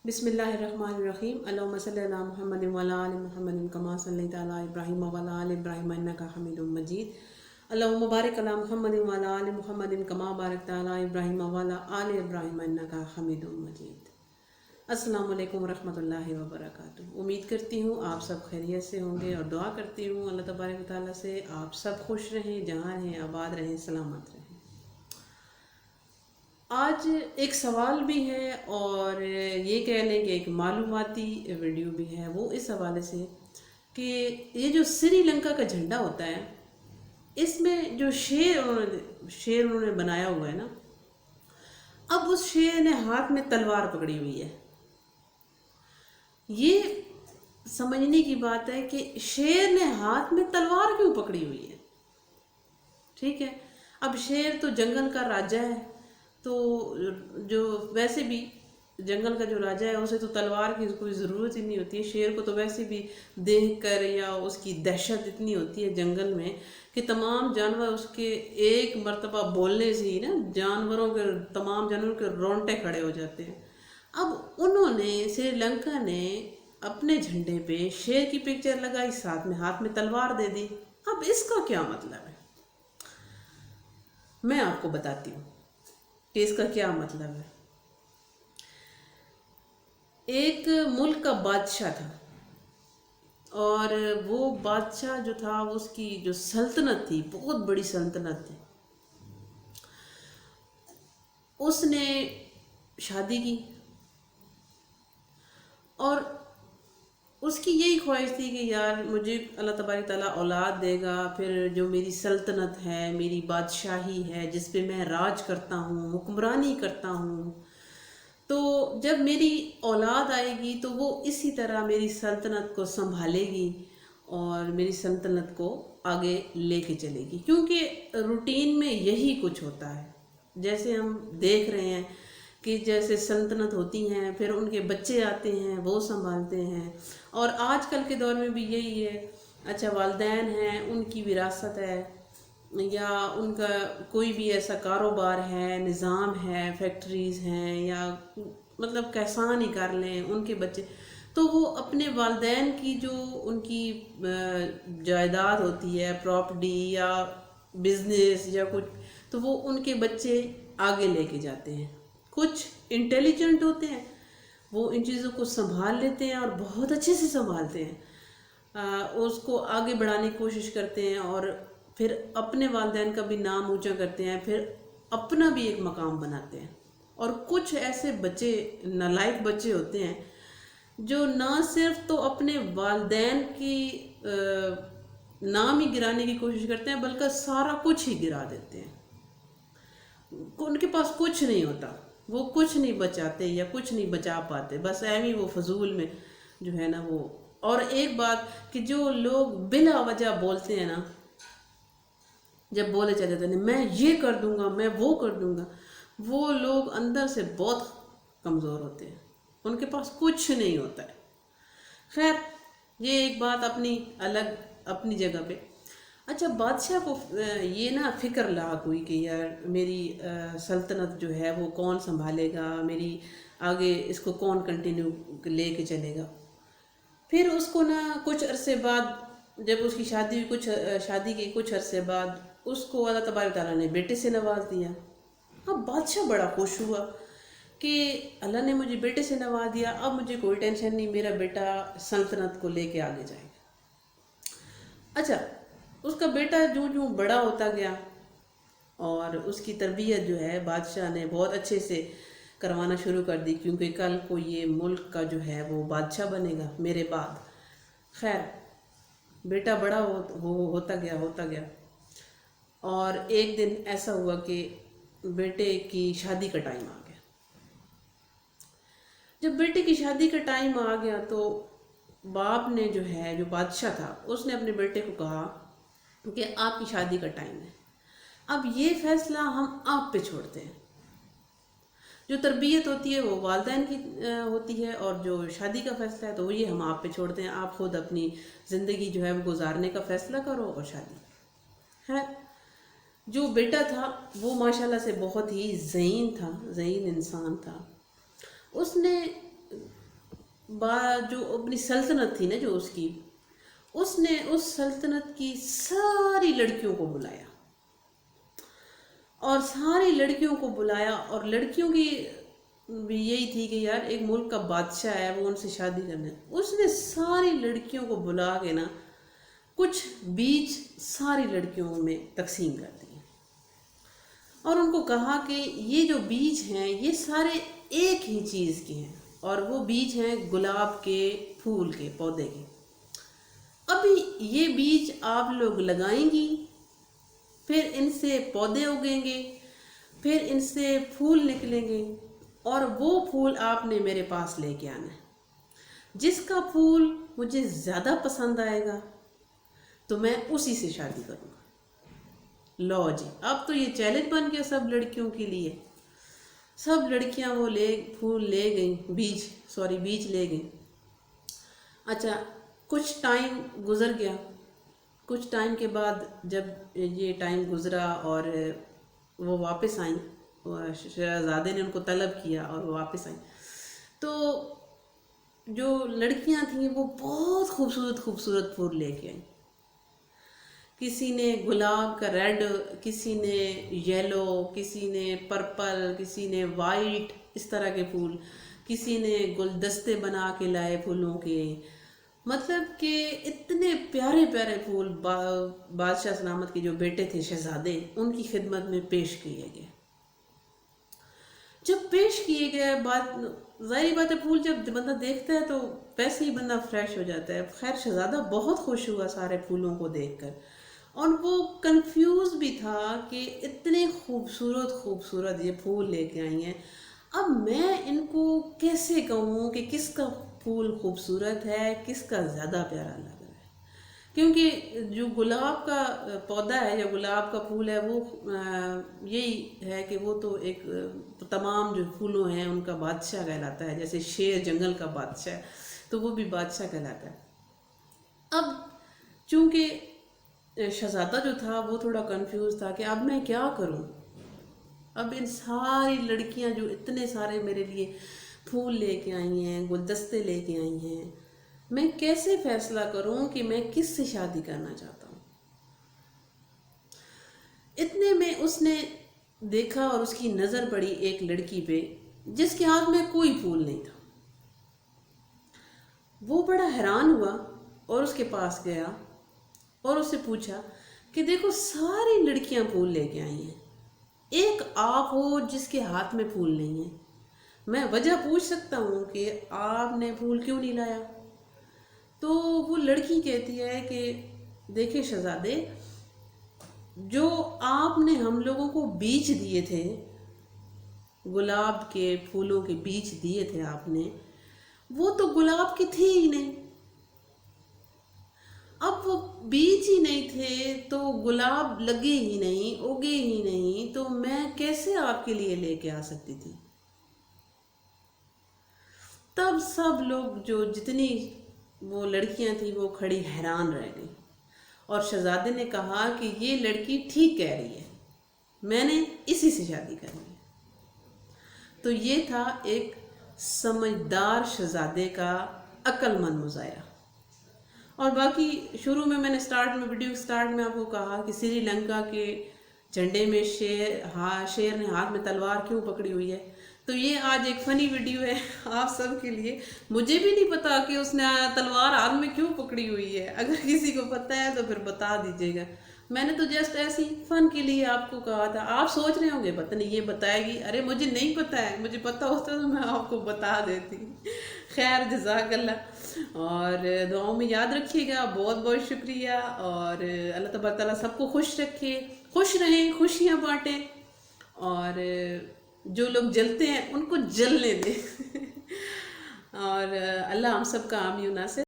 بسم اللہ الرحمن الرحیم اللہم صلی علی محمد وعلی آل محمد کما صلیت علی ابراہیم وعلی آل ابراہیم انک حمید مجید اللہم بارک علی محمد وعلی آل محمد کما بارکت علی ابراہیم وعلی آل ابراہیم انک حمید مجید۔ السلام علیکم ورحمۃ اللہ وبرکاتہ۔ امید کرتی ہوں آپ سب خیریت سے ہوں گے اور دعا کرتی ہوں اللہ تبارک و تعالیٰ سے آپ سب خوش رہیں، جہاں رہیں، آباد رہیں، سلامت رہیں۔ آج ایک سوال بھی ہے اور یہ کہہ لیں کہ ایک معلوماتی ویڈیو بھی ہے، وہ اس حوالے سے کہ یہ جو سری لنکا کا جھنڈا ہوتا ہے، اس میں جو شیر انہوں نے بنایا ہوا ہے نا، اب اس شیر نے ہاتھ میں تلوار پکڑی ہوئی ہے۔ یہ سمجھنے کی بات ہے کہ شیر نے ہاتھ میں تلوار کیوں پکڑی ہوئی ہے؟ ٹھیک ہے، اب شیر تو جنگل کا راجا ہے، تو جو ویسے بھی جنگل کا جو راجا ہے اسے تو تلوار کی کوئی ضرورت ہی نہیں ہوتی ہے۔ شیر کو تو ویسے بھی دیکھ کر یا اس کی دہشت اتنی ہوتی ہے جنگل میں کہ تمام جانور اس کے ایک مرتبہ بولنے سے ہی نا تمام جانوروں کے رونگٹے کھڑے ہو جاتے ہیں۔ اب انہوں نے سری لنکا نے اپنے جھنڈے پہ شیر کی پکچر لگائی، ساتھ میں ہاتھ میں تلوار دے دی۔ اب اس کا کیا مطلب ہے؟ میں آپ کو بتاتی ہوں کہ اس کا کیا مطلب ہے۔ ایک ملک کا بادشاہ تھا، اور وہ بادشاہ جو تھا اس کی جو سلطنت تھی، بہت بڑی سلطنت تھی۔ اس نے شادی کی اور اس کی یہی خواہش تھی کہ یار مجھے اللہ تبارک تعالیٰ اولاد دے گا، پھر جو میری سلطنت ہے، میری بادشاہی ہے جس پہ میں راج کرتا ہوں، حکمرانی کرتا ہوں، تو جب میری اولاد آئے گی تو وہ اسی طرح میری سلطنت کو سنبھالے گی اور میری سلطنت کو آگے لے کے چلے گی۔ کیونکہ روٹین میں یہی کچھ ہوتا ہے، جیسے ہم دیکھ رہے ہیں کہ جیسے سلطنت ہوتی ہیں، پھر ان کے بچے آتے ہیں، وہ سنبھالتے ہیں، اور آج کل کے دور میں بھی یہی ہے۔ اچھا، والدین ہیں، ان کی وراثت ہے یا ان کا کوئی بھی ایسا کاروبار ہے، نظام ہے، فیکٹریز ہیں، یا مطلب کیسان ہی کر لیں، ان کے بچے تو وہ اپنے والدین کی جو ان کی جائیداد ہوتی ہے، پراپرٹی یا بزنس یا کچھ، تو وہ ان کے بچے آگے لے کے جاتے ہیں۔ کچھ انٹیلیجنٹ ہوتے ہیں، وہ ان چیزوں کو سنبھال لیتے ہیں اور بہت اچھے سے سنبھالتے ہیں، اس کو آگے بڑھانے کی کوشش کرتے ہیں، اور پھر اپنے والدین کا بھی نام اونچا کرتے ہیں، پھر اپنا بھی ایک مقام بناتے ہیں۔ اور کچھ ایسے بچے، نالائق بچے ہوتے ہیں جو نہ صرف تو اپنے والدین کی نام ہی گرانے کی کوشش کرتے ہیں، بلکہ سارا کچھ ہی گرا دیتے ہیں۔ ان کے پاس کچھ نہیں ہوتا، وہ کچھ نہیں بچاتے یا کچھ نہیں بچا پاتے، بس ایویں وہ فضول میں جو ہے نا وہ۔ اور ایک بات کہ جو لوگ بلا وجہ بولتے ہیں نا، جب بولے چلے جاتے ہیں میں یہ کر دوں گا، میں وہ کر دوں گا، وہ لوگ اندر سے بہت کمزور ہوتے ہیں، ان کے پاس کچھ نہیں ہوتا ہے۔ خیر، یہ ایک بات اپنی الگ اپنی جگہ پہ۔ اچھا، بادشاہ کو یہ نا فکر لاحق ہوئی کہ یار میری سلطنت جو ہے وہ کون سنبھالے گا، میری آگے اس کو کون کنٹینیو لے کے چلے گا۔ پھر اس کو نا کچھ عرصے بعد، جب اس کی شادی ہوئی، شادی کے کچھ عرصے بعد اس کو اللہ تبارک تعالیٰ نے بیٹے سے نواز دیا۔ اب بادشاہ بڑا خوش ہوا کہ اللہ نے مجھے بیٹے سے نواز دیا، اب مجھے کوئی ٹینشن نہیں، میرا بیٹا سلطنت کو لے کے آگے جائے گا۔ اچھا، اس کا بیٹا جو بڑا ہوتا گیا اور اس کی تربیت جو ہے بادشاہ نے بہت اچھے سے کروانا شروع کر دی، کیونکہ کل کو یہ ملک کا جو ہے وہ بادشاہ بنے گا میرے بعد۔ خیر، بیٹا بڑا ہوتا گیا، اور ایک دن ایسا ہوا کہ بیٹے کی شادی کا ٹائم آ گیا۔ جب بیٹے کی شادی کا ٹائم آ گیا تو باپ نے جو ہے، جو بادشاہ تھا، اس نے اپنے بیٹے کو کہا کہ آپ کی شادی کا ٹائم ہے، اب یہ فیصلہ ہم آپ پہ چھوڑتے ہیں۔ جو تربیت ہوتی ہے وہ والدین کی ہوتی ہے، اور جو شادی کا فیصلہ ہے تو وہ یہ ہم آپ پہ چھوڑتے ہیں، آپ خود اپنی زندگی جو ہے وہ گزارنے کا فیصلہ کرو اور شادی۔ خیر، جو بیٹا تھا وہ ماشاءاللہ سے بہت ہی ذہین تھا، ذہین انسان تھا۔ اس نے جو اپنی سلطنت تھی نا جو اس نے اس سلطنت کی ساری لڑکیوں کو بلایا، اور ساری لڑکیوں کو بلایا، اور لڑکیوں کی بھی یہی تھی کہ یار ایک ملک کا بادشاہ ہے، وہ ان سے شادی کرنا ہے۔ اس نے ساری لڑکیوں کو بلا کے نا کچھ بیج ساری لڑکیوں میں تقسیم کر دیے، اور ان کو کہا کہ یہ جو بیج ہیں یہ سارے ایک ہی چیز کے ہیں، اور وہ بیج ہیں گلاب کے پھول کے پودے کے۔ ابھی یہ بیج آپ لوگ لگائیں گی، پھر ان سے پودے اگیں گے، پھر ان سے پھول نکلیں گے، اور وہ پھول آپ نے میرے پاس لے کے آنا ہے۔ جس کا پھول مجھے زیادہ پسند آئے گا تو میں اسی سے شادی کروں گا۔ لو جی، اب تو یہ چیلنج بن گیا سب لڑکیوں کے لیے۔ سب لڑکیاں وہ پھول لے گئیں، بیج لے گئیں۔ اچھا، کچھ ٹائم گزر گیا۔ کچھ ٹائم کے بعد جب یہ ٹائم گزرا اور وہ واپس آئیں، شہزادے نے ان کو طلب کیا اور وہ واپس آئیں، تو جو لڑکیاں تھیں وہ بہت خوبصورت پھول لے کے آئیں۔ کسی نے گلاب کا ریڈ، کسی نے یلو، کسی نے پرپل، کسی نے وائٹ، اس طرح کے پھول، کسی نے گلدستے بنا کے لائے پھولوں کے۔ مطلب کہ اتنے پیارے پیارے پھول بادشاہ سلامت کے جو بیٹے تھے شہزادے، ان کی خدمت میں پیش کیے گئے۔ جب پیش کیے گئے، ظاہری بات ہے پھول جب بندہ دیکھتا ہے تو ویسے ہی بندہ فریش ہو جاتا ہے۔ خیر شہزادہ بہت خوش ہوا سارے پھولوں کو دیکھ کر، اور وہ کنفیوز بھی تھا کہ اتنے خوبصورت یہ پھول لے کے آئی ہیں، اب میں ان کو کیسے کہوں کہ کس کا پھول خوبصورت ہے، کس کا زیادہ پیارا لگ رہا ہے۔ کیونکہ جو گلاب کا پودا ہے یا گلاب کا پھول ہے، وہ یہی ہے کہ وہ تو ایک تمام جو پھولوں ہیں ان کا بادشاہ کہلاتا ہے، جیسے شیر جنگل کا بادشاہ ہے تو وہ بھی بادشاہ کہلاتا ہے۔ اب چونکہ شہزادہ جو تھا وہ تھوڑا کنفیوز تھا کہ اب میں کیا کروں، اب ان ساری لڑکیاں جو اتنے سارے میرے لیے پھول لے کے آئی ہیں، گلدستے لے کے آئی ہیں، میں کیسے فیصلہ کروں کہ میں کس سے شادی کرنا چاہتا ہوں۔ اتنے میں اس نے دیکھا اور اس کی نظر پڑی ایک لڑکی پہ جس کے ہاتھ میں کوئی پھول نہیں تھا۔ وہ بڑا حیران ہوا اور اس کے پاس گیا اور اس سے پوچھا کہ دیکھو ساری لڑکیاں پھول لے کے آئی ہیں، ایک آپ ہو جس کے ہاتھ میں پھول نہیں ہیں، میں وجہ پوچھ سکتا ہوں کہ آپ نے پھول کیوں نہیں لایا؟ تو وہ لڑکی کہتی ہے کہ دیکھیں شہزادے، جو آپ نے ہم لوگوں کو بیج دیے تھے، گلاب کے پھولوں کے بیج دیے تھے آپ نے، وہ تو گلاب کے تھے ہی نہیں۔ اب وہ بیج ہی نہیں تھے تو گلاب لگے ہی نہیں، اگے ہی نہیں، تو میں کیسے آپ کے لیے لے کے آ سکتی تھی؟ تب سب لوگ جو جتنی وہ لڑکیاں تھیں وہ کھڑی حیران رہ گئی، اور شہزادے نے کہا کہ یہ لڑکی ٹھیک کہہ رہی ہے، میں نے اسی سے شادی کرنی ہے۔ تو یہ تھا ایک سمجھدار شہزادے کا عقل مند مظاہرہ۔ اور باقی شروع میں نے ویڈیو سٹارٹ میں آپ کو کہا کہ سری لنکا کے جھنڈے میں شیر نے ہاتھ میں تلوار کیوں پکڑی ہوئی ہے، تو یہ آج ایک فنی ویڈیو ہے آپ سب کے لیے۔ مجھے بھی نہیں پتا کہ اس نے تلوار ہاتھ میں کیوں پکڑی ہوئی ہے، اگر کسی کو پتہ ہے تو پھر بتا دیجیے گا۔ میں نے تو جسٹ ایسی فن کے لیے آپ کو کہا تھا۔ آپ سوچ رہے ہوں گے پتہ نہیں یہ بتائے گی، ارے مجھے نہیں پتہ ہے، مجھے پتہ ہوتا تو میں آپ کو بتا دیتی۔ خیر، جزاک اللہ، اور دعاؤں میں یاد رکھیے گا۔ بہت بہت شکریہ، اور اللہ تبارک تعالیٰ سب کو خوش رکھے، خوش رہیں، خوشیاں بانٹیں، اور جو لوگ جلتے ہیں ان کو جلنے دیں اور اللہ ہم سب کا حامی و ناصر